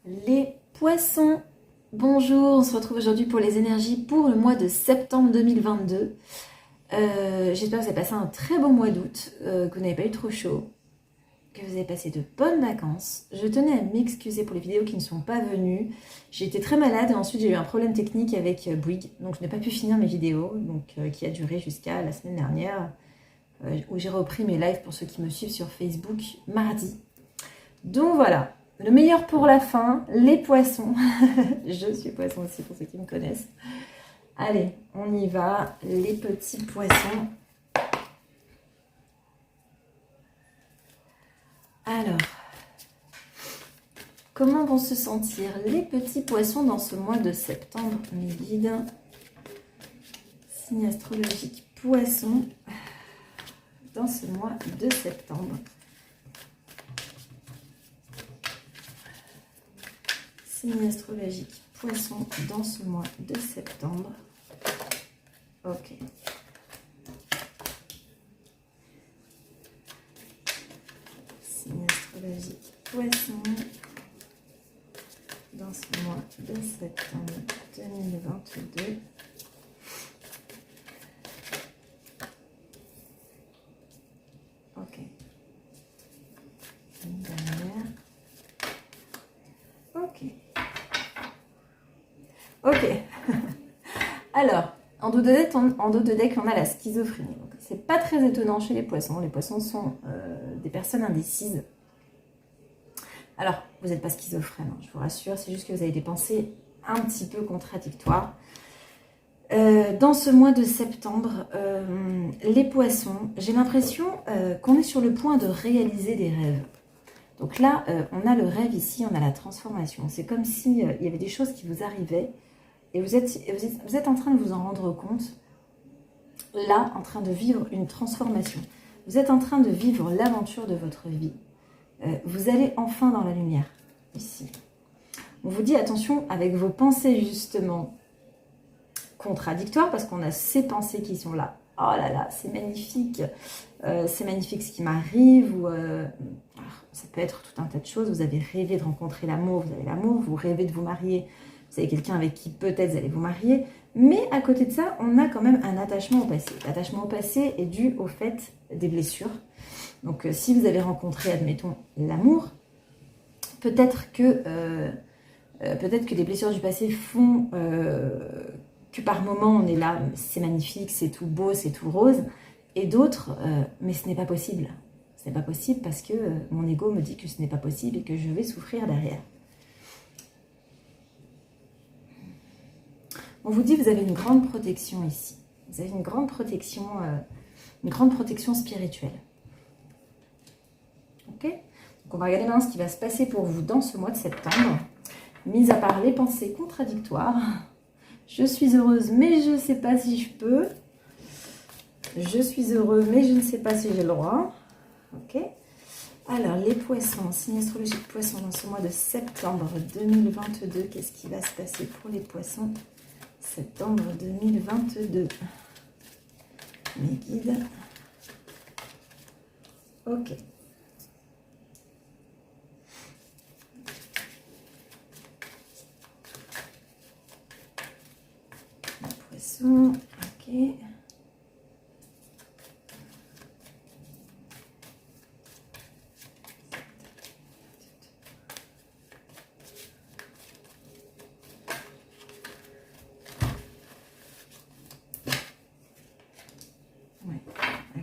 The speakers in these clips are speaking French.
Les poissons, bonjour, on se retrouve aujourd'hui pour les énergies pour le mois de septembre 2022. J'espère que vous avez passé un très beau mois d'août, que vous n'avez pas eu trop chaud, que vous avez passé de bonnes vacances. Je tenais à m'excuser pour les vidéos qui ne sont pas venues. J'ai été très malade et ensuite j'ai eu un problème technique avec Bouygues, donc je n'ai pas pu finir mes vidéos, qui a duré jusqu'à la semaine dernière, où j'ai repris mes lives pour ceux qui me suivent sur Facebook mardi. Donc voilà. Le meilleur pour la fin, les poissons. Je suis poisson aussi pour ceux qui me connaissent. Allez, on y va, les petits poissons. Alors, comment vont se sentir les petits poissons dans ce mois de septembre? Mes guides, signe astrologique poisson, dans ce mois de septembre. Signe astrologique poisson dans ce mois de septembre. Ok. Signe astrologique poisson dans ce mois de septembre 2022. Ok. Une dernière. Ok. Ok. Alors, en dos de deck, on a la schizophrénie. C'est pas très étonnant chez les poissons. Les poissons sont des personnes indécises. Alors, vous n'êtes pas schizophrène, hein, je vous rassure. C'est juste que vous avez des pensées un petit peu contradictoires. Dans ce mois de septembre, les poissons, j'ai l'impression qu'on est sur le point de réaliser des rêves. Donc là, on a le rêve ici, on a la transformation. C'est comme s'il y avait des choses qui vous arrivaient et vous êtes en train de vous en rendre compte, là, en train de vivre une transformation. Vous êtes en train de vivre l'aventure de votre vie. Vous allez enfin dans la lumière, ici. On vous dit, attention, avec vos pensées, justement, contradictoires, parce qu'on a ces pensées qui sont là. Oh là là, c'est magnifique ce qui m'arrive, ou ça peut être tout un tas de choses. Vous avez rêvé de rencontrer l'amour, vous avez l'amour, vous rêvez de vous marier, vous avez quelqu'un avec qui peut-être vous allez vous marier, mais à côté de ça, on a quand même un attachement au passé. L'attachement au passé est dû au fait des blessures. Donc si vous avez rencontré, admettons, l'amour, peut-être que les blessures du passé font que par moment on est là, c'est magnifique, c'est tout beau, c'est tout rose, et d'autres, mais ce n'est pas possible. Ce n'est pas possible parce que mon ego me dit que ce n'est pas possible et que je vais souffrir derrière. On vous dit que vous avez une grande protection ici. Vous avez une grande protection spirituelle. Ok? Donc on va regarder maintenant ce qui va se passer pour vous dans ce mois de septembre. Mis à part les pensées contradictoires. Je suis heureuse, mais je ne sais pas si je peux. Je suis heureux, mais je ne sais pas si j'ai le droit. Ok. Alors, les poissons, signe astrologique poisson dans ce mois de septembre 2022. Qu'est-ce qui va se passer pour les poissons? Septembre 2022. Mes guides. Ok. Poisson, ok. Ouais, ok.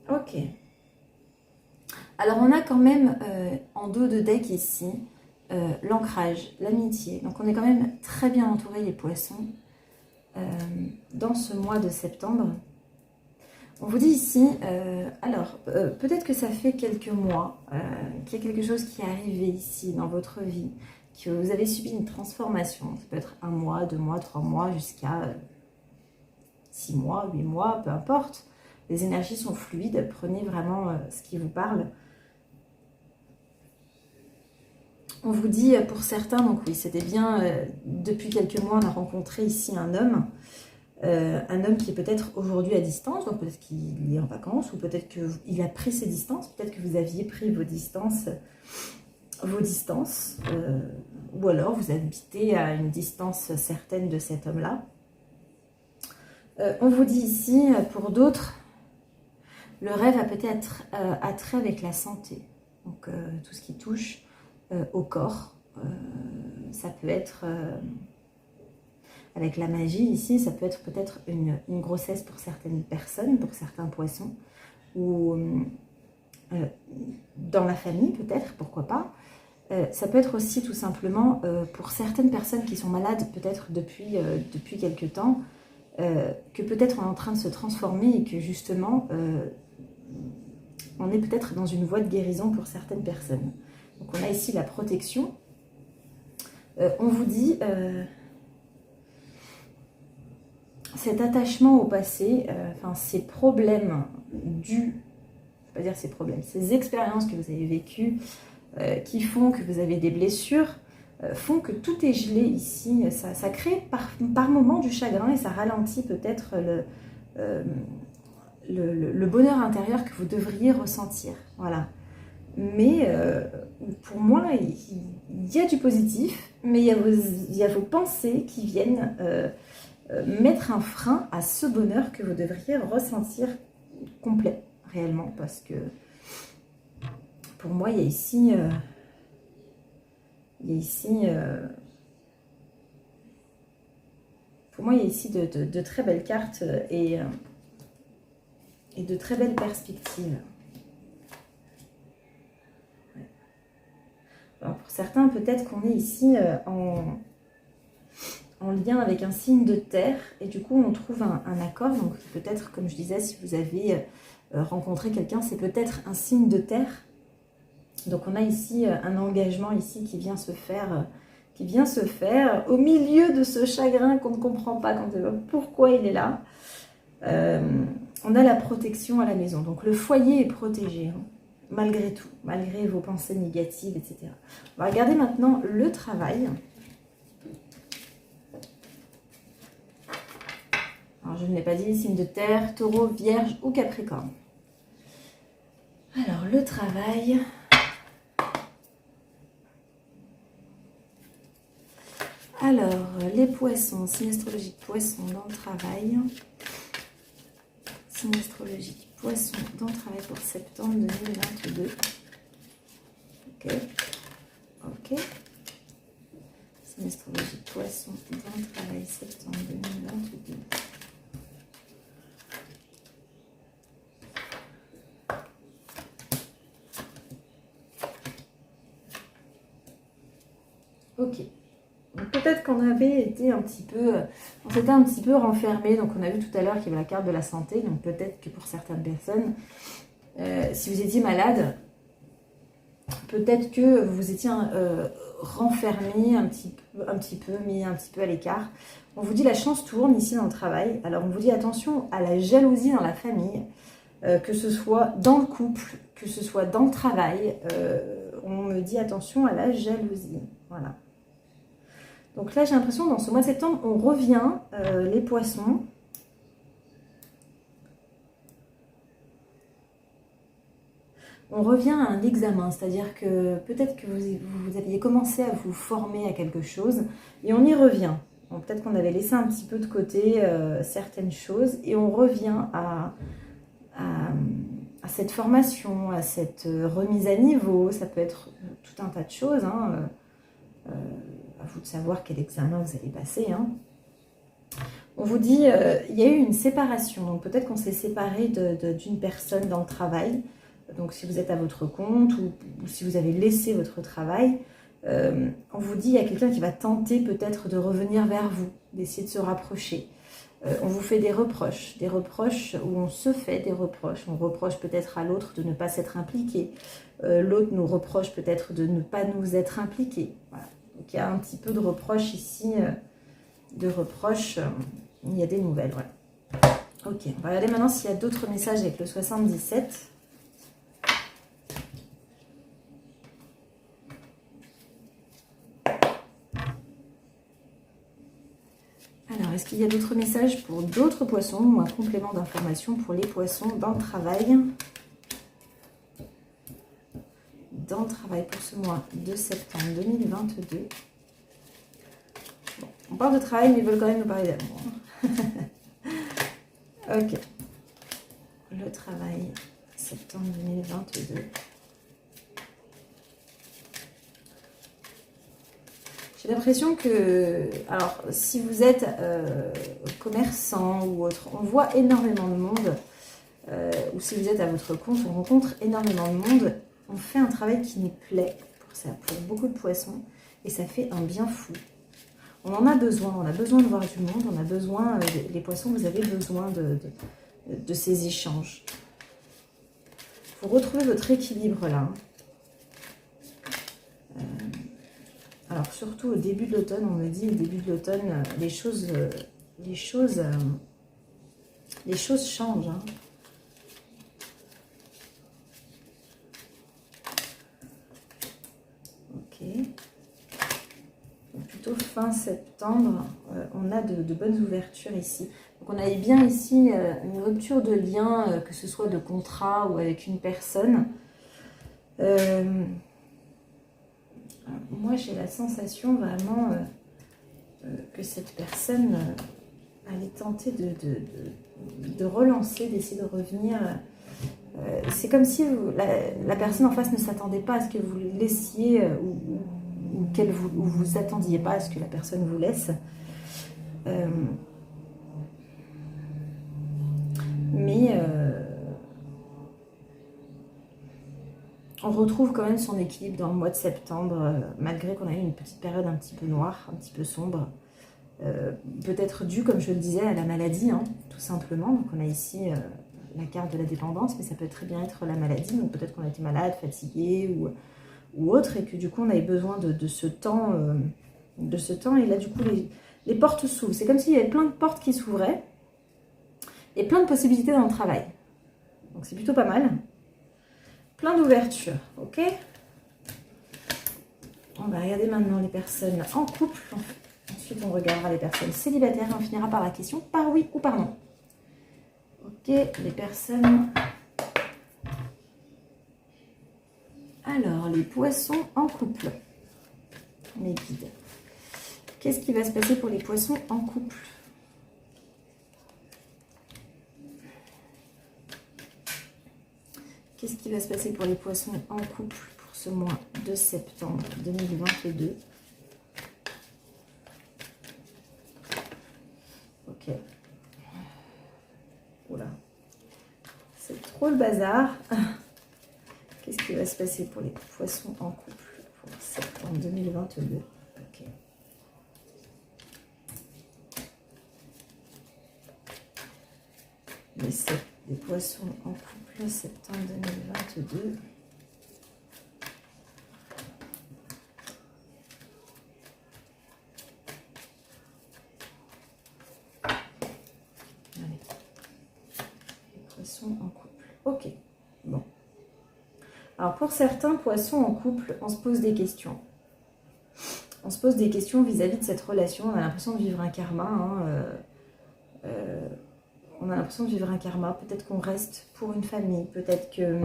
Ok. Alors, on a quand même en dos de deck ici l'ancrage, l'amitié. Donc, on est quand même très bien entouré, les poissons, dans ce mois de septembre. On vous dit ici, peut-être que ça fait quelques mois qu'il y a quelque chose qui est arrivé ici dans votre vie, que vous avez subi une transformation. Ça peut être 1 mois, 2 mois, 3 mois, jusqu'à 6 mois, 8 mois, peu importe. Les énergies sont fluides, prenez vraiment ce qui vous parle. On vous dit pour certains, donc oui, c'était bien, depuis quelques mois, on a rencontré ici un homme Un homme qui est peut-être aujourd'hui à distance, donc peut-être qu'il est en vacances, ou peut-être qu'il a pris ses distances, peut-être que vous aviez pris vos distances, ou alors vous habitez à une distance certaine de cet homme-là. On vous dit ici, pour d'autres, le rêve a peut-être attrait avec la santé, donc tout ce qui touche au corps. Ça peut être, avec la magie ici, ça peut être peut-être une grossesse pour certaines personnes, pour certains poissons, ou dans la famille peut-être, pourquoi pas. Ça peut être aussi tout simplement pour certaines personnes qui sont malades peut-être depuis quelque temps, que peut-être on est en train de se transformer et que justement on est peut-être dans une voie de guérison pour certaines personnes. Donc on a ici la protection. On vous dit cet attachement au passé, ces problèmes ces expériences que vous avez vécues qui font que vous avez des blessures, font que tout est gelé ici. Ça crée par moments du chagrin et ça ralentit peut-être le bonheur intérieur que vous devriez ressentir. Voilà. Mais pour moi, il y a du positif, mais il y a vos pensées qui viennent mettre un frein à ce bonheur que vous devriez ressentir complet, réellement, parce que pour moi, il y a ici pour moi, il y a ici de très belles cartes et de très belles perspectives. Alors pour certains, peut-être qu'on est ici en lien avec un signe de terre et du coup, on trouve un accord. Donc peut-être, comme je disais, si vous avez rencontré quelqu'un, c'est peut-être un signe de terre. Donc on a ici un engagement ici qui vient se faire au milieu de ce chagrin qu'on ne comprend pas pourquoi il est là. On a la protection à la maison. Donc le foyer est protégé, hein, malgré tout, malgré vos pensées négatives, etc. On va regarder maintenant le travail. Alors je ne l'ai pas dit, signe de terre, taureau, vierge ou capricorne. Alors le travail... Alors, les poissons, signe astrologique poisson dans le travail. Signe astrologique poisson dans le travail pour septembre 2022. Ok. Signe astrologique poisson dans le travail septembre 2022. Ok. Peut-être qu'on avait été on s'était un petit peu renfermé. Donc on a vu tout à l'heure qu'il y avait la carte de la santé. Donc peut-être que pour certaines personnes, si vous étiez malade, peut-être que vous étiez renfermé un petit peu, mis un petit peu à l'écart. On vous dit la chance tourne ici dans le travail. Alors on vous dit attention à la jalousie dans la famille, que ce soit dans le couple, que ce soit dans le travail. On me dit attention à la jalousie. Voilà. Donc là, j'ai l'impression, dans ce mois de septembre, on revient, les poissons. On revient à un examen, c'est-à-dire que peut-être que vous aviez commencé à vous former à quelque chose et on y revient. Peut-être qu'on avait laissé un petit peu de côté certaines choses et on revient à cette formation, à cette remise à niveau. Ça peut être tout un tas de choses, hein. À vous de savoir quel examen vous allez passer. Hein. On vous dit, il y a eu une séparation. Donc peut-être qu'on s'est séparé d'une personne dans le travail. Donc si vous êtes à votre compte ou si vous avez laissé votre travail, on vous dit, il y a quelqu'un qui va tenter peut-être de revenir vers vous, d'essayer de se rapprocher. On vous fait des reproches où on se fait des reproches. On reproche peut-être à l'autre de ne pas s'être impliqué. L'autre nous reproche peut-être de ne pas nous être impliqué. Voilà. Donc il y a un petit peu de reproches ici, il y a des nouvelles. Voilà. Ok, on va regarder maintenant s'il y a d'autres messages avec le 77. Alors, est-ce qu'il qu'il y a d'autres messages pour d'autres poissons ou un complément d'information pour les poissons dans le travail? Dans le travail pour ce mois de septembre 2022. Bon, on parle de travail, mais ils veulent quand même nous parler d'amour. Ok. Le travail, septembre 2022. J'ai l'impression que, alors, si vous êtes commerçant ou autre, on voit énormément de monde, ou si vous êtes à votre compte, on rencontre énormément de monde. On fait un travail qui nous plaît pour ça, pour beaucoup de poissons, et ça fait un bien fou. On en a besoin de voir du monde, on a besoin, les poissons, vous avez besoin de ces échanges. Vous retrouvez votre équilibre là. Alors surtout au début de l'automne, on me dit au début de l'automne, les choses changent. Hein. Ok. Donc, plutôt fin septembre, on a de bonnes ouvertures ici. Donc on avait bien ici une rupture de lien, que ce soit de contrat ou avec une personne. Moi j'ai la sensation vraiment que cette personne allait tenter de relancer, d'essayer de revenir. C'est comme si la personne en face ne s'attendait pas à ce que vous laissiez ou vous attendiez pas à ce que la personne vous laisse. Mais on retrouve quand même son équilibre dans le mois de septembre, malgré qu'on a eu une petite période un petit peu noire, un petit peu sombre. Peut-être dû, comme je le disais, à la maladie, hein, tout simplement. Donc on a ici la carte de la dépendance, mais ça peut très bien être la maladie. Donc peut-être qu'on a été malade, fatigué ou autre, et que du coup on avait besoin de ce temps. Et là du coup les portes s'ouvrent. C'est comme s'il y avait plein de portes qui s'ouvraient et plein de possibilités dans le travail. Donc c'est plutôt pas mal. Plein d'ouvertures, ok? On va regarder maintenant les personnes en couple. Ensuite, on regardera les personnes célibataires et on finira par la question par oui ou par non. Ok, les personnes... Alors, les poissons en couple. Mes guides. Qu'est-ce qui va se passer pour les poissons en couple? Qu'est-ce qui va se passer pour les poissons en couple pour ce mois de septembre 2022? Ok. Oula. C'est trop le bazar. Qu'est-ce qui va se passer pour les poissons en couple pour septembre 2022? Ok. Les poissons en couple, septembre 2022. Allez. Les poissons en couple. Ok. Bon. Alors pour certains poissons en couple, on se pose des questions. On se pose des questions vis-à-vis de cette relation. On a l'impression de vivre un karma. Hein, on a l'impression de vivre un karma. Peut-être qu'on reste pour une famille. Peut-être que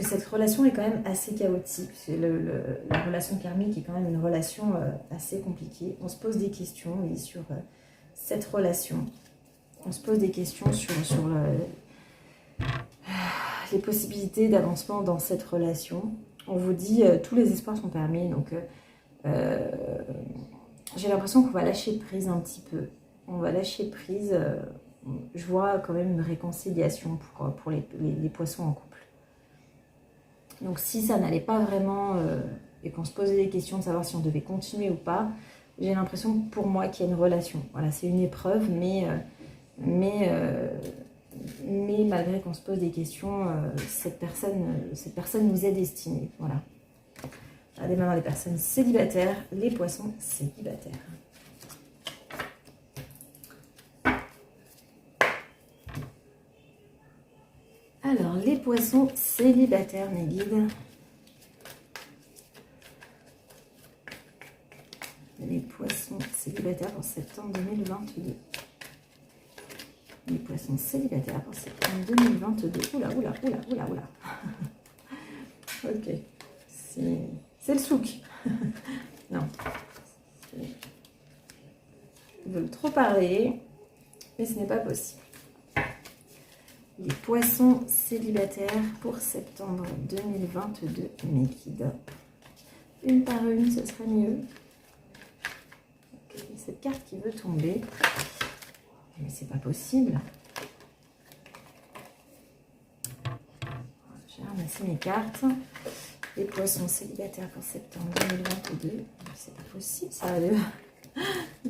cette relation est quand même assez chaotique. C'est la relation karmique est quand même une relation assez compliquée. On se pose des questions oui, sur cette relation. On se pose des questions sur les possibilités d'avancement dans cette relation. On vous dit tous les espoirs sont permis. Donc j'ai l'impression qu'on va lâcher prise un petit peu. On va lâcher prise. Je vois quand même une réconciliation pour les poissons en couple. Donc si ça n'allait pas vraiment et qu'on se posait des questions de savoir si on devait continuer ou pas, j'ai l'impression pour moi qu'il y a une relation. Voilà, c'est une épreuve, mais malgré qu'on se pose des questions, cette personne nous est destinée. Voilà. Allez maintenant les personnes célibataires, les poissons célibataires. Alors, les poissons célibataires, mes guides. Les poissons célibataires. célibataires pour septembre 2022. Les poissons célibataires pour septembre 2022. Oula, oula, oula, oula, oula. Ok. C'est le souk. Non. Ils veulent trop parler, mais ce n'est pas possible. Les poissons célibataires pour septembre 2022. Mes guides. Une par une, ce serait mieux. Okay. Cette carte qui veut tomber. Mais c'est pas possible. J'ai ramassé mes cartes. Les poissons célibataires pour septembre 2022. C'est pas possible, ça.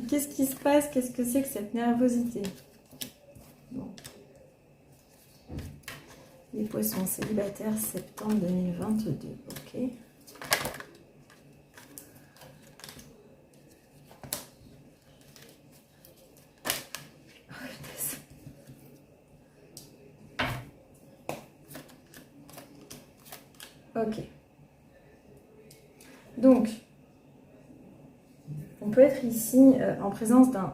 Qu'est-ce qui se passe? Qu'est-ce que c'est que cette nervosité? Bon. Les poissons célibataires septembre 2022. Ok. Ok. Donc, on peut être ici en présence d'un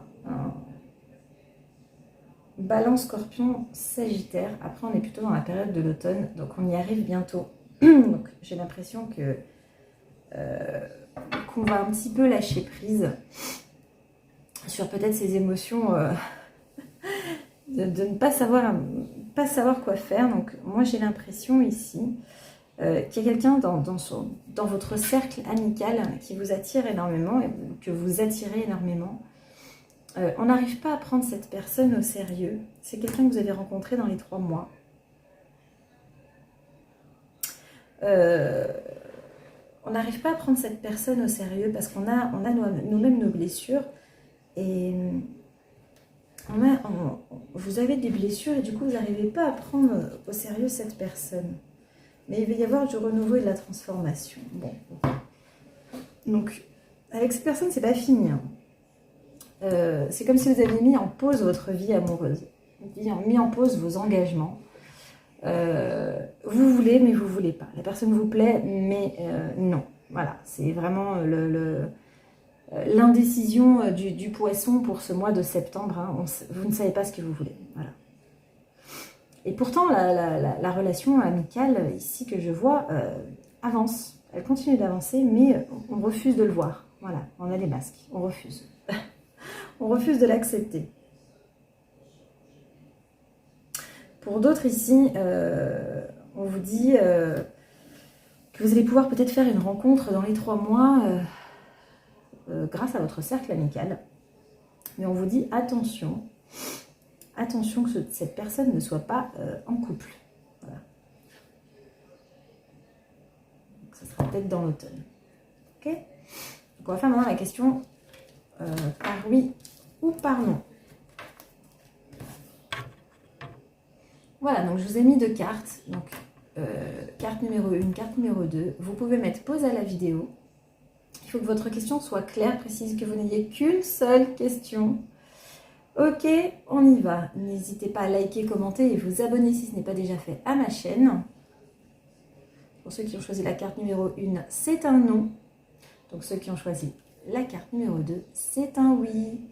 Balance, Scorpion, Sagittaire. Après, on est plutôt dans la période de l'automne, donc on y arrive bientôt. Donc, j'ai l'impression que qu'on va un petit peu lâcher prise sur peut-être ces émotions de ne pas savoir quoi faire. Donc, moi, j'ai l'impression ici qu'il y a quelqu'un dans votre cercle amical qui vous attire énormément, et que vous attirez énormément. On n'arrive pas à prendre cette personne au sérieux. C'est quelqu'un que vous avez rencontré dans les 3 mois. On n'arrive pas à prendre cette personne au sérieux parce qu'on a nous-mêmes nos blessures. Et vous avez des blessures et du coup, vous n'arrivez pas à prendre au sérieux cette personne. Mais il va y avoir du renouveau et de la transformation. Bon. Donc, avec cette personne, c'est pas fini. Hein. C'est comme si vous aviez mis en pause votre vie amoureuse. Vous avez mis en pause vos engagements. Vous voulez, mais vous voulez pas. La personne vous plaît, mais non. Voilà, c'est vraiment l'indécision du poisson pour ce mois de septembre. Hein. Vous ne savez pas ce que vous voulez. Voilà. Et pourtant, la relation amicale, ici, que je vois, avance. Elle continue d'avancer, mais on refuse de le voir. Voilà, on a les masques, on refuse. On refuse de l'accepter. Pour d'autres ici, on vous dit que vous allez pouvoir peut-être faire une rencontre dans les 3 mois grâce à votre cercle amical. Mais on vous dit attention. Attention que cette personne ne soit pas en couple. Voilà. Donc, ça sera peut-être dans l'automne. Ok? Donc on va faire maintenant la question par oui ou par non. Voilà, donc je vous ai mis 2 cartes. Donc, carte numéro 1, carte numéro 2. Vous pouvez mettre pause à la vidéo. Il faut que votre question soit claire, précise, que vous n'ayez qu'une seule question. Ok, on y va. N'hésitez pas à liker, commenter et vous abonner si ce n'est pas déjà fait à ma chaîne. Pour ceux qui ont choisi la carte numéro 1, c'est un non. Donc ceux qui ont choisi la carte numéro 2, c'est un oui.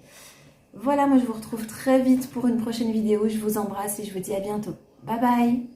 Voilà, moi je vous retrouve très vite pour une prochaine vidéo. Je vous embrasse et je vous dis à bientôt. Bye bye.